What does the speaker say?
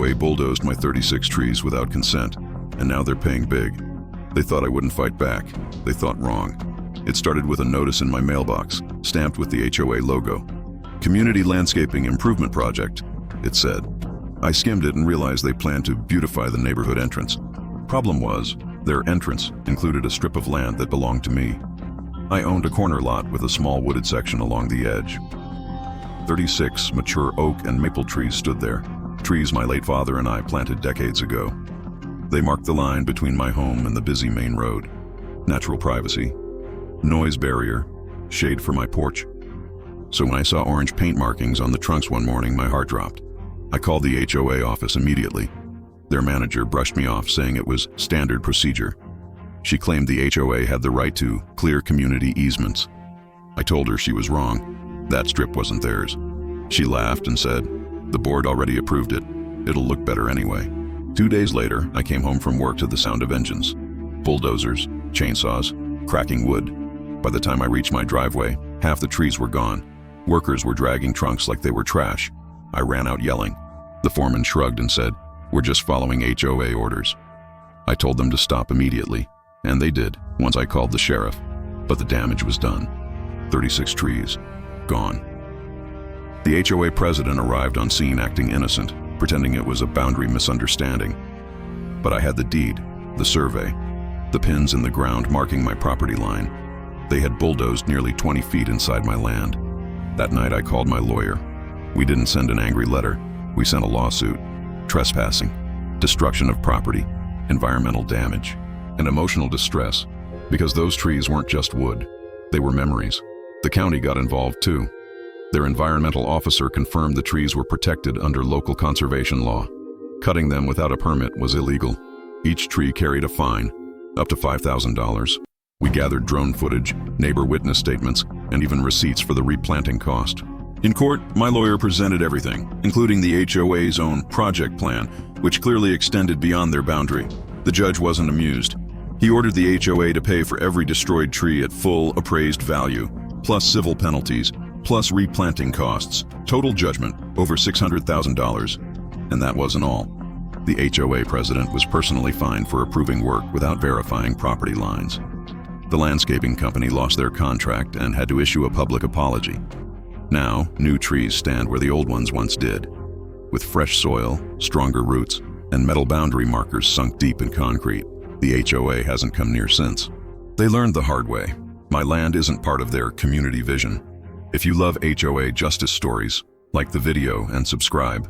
HOA bulldozed my 36 trees without consent, and now they're paying big. They thought I wouldn't fight back. They thought wrong. It started with a notice in my mailbox, stamped with the HOA logo. Community Landscaping Improvement Project, it said. I skimmed it and realized they planned to beautify the neighborhood entrance. Problem was, their entrance included a strip of land that belonged to me. I owned a corner lot with a small wooded section along the edge. 36 mature oak and maple trees stood there, trees my late father and I planted decades ago. They marked the line between my home and the busy main road. Natural privacy, noise barrier, shade for my porch. So when I saw orange paint markings on the trunks one morning, my heart dropped. I called the HOA office immediately. Their manager brushed me off, saying it was standard procedure. She claimed the HOA had the right to clear community easements. I told her she was wrong. That strip wasn't theirs. She laughed and said, "The board already approved it. It'll look better anyway." 2 days later, I came home from work to the sound of engines, bulldozers, chainsaws, cracking wood. By the time I reached my driveway, half the trees were gone. Workers were dragging trunks like they were trash. I ran out yelling. The foreman shrugged and said, "We're just following HOA orders." I told them to stop immediately, and they did once I called the sheriff. But the damage was done. 36 trees, gone. The HOA president arrived on scene acting innocent, pretending it was a boundary misunderstanding. But I had the deed, the survey, the pins in the ground marking my property line. They had bulldozed nearly 20 feet inside my land. That night I called my lawyer. We didn't send an angry letter. We sent a lawsuit. Trespassing, destruction of property, environmental damage, and emotional distress, because those trees weren't just wood. They were memories. The county got involved too. Their environmental officer confirmed the trees were protected under local conservation law. Cutting them without a permit was illegal. Each tree carried a fine, up to $5,000. We gathered drone footage, neighbor witness statements, and even receipts for the replanting cost. In court, my lawyer presented everything, including the HOA's own project plan, which clearly extended beyond their boundary. The judge wasn't amused. He ordered the HOA to pay for every destroyed tree at full appraised value, plus civil penalties, plus replanting costs. Total judgment, over $600,000. And that wasn't all. The HOA president was personally fined for approving work without verifying property lines. The landscaping company lost their contract and had to issue a public apology. Now, new trees stand where the old ones once did, with fresh soil, stronger roots, and metal boundary markers sunk deep in concrete. The HOA hasn't come near since. They learned the hard way. My land isn't part of their community vision. If you love HOA justice stories, like the video and subscribe.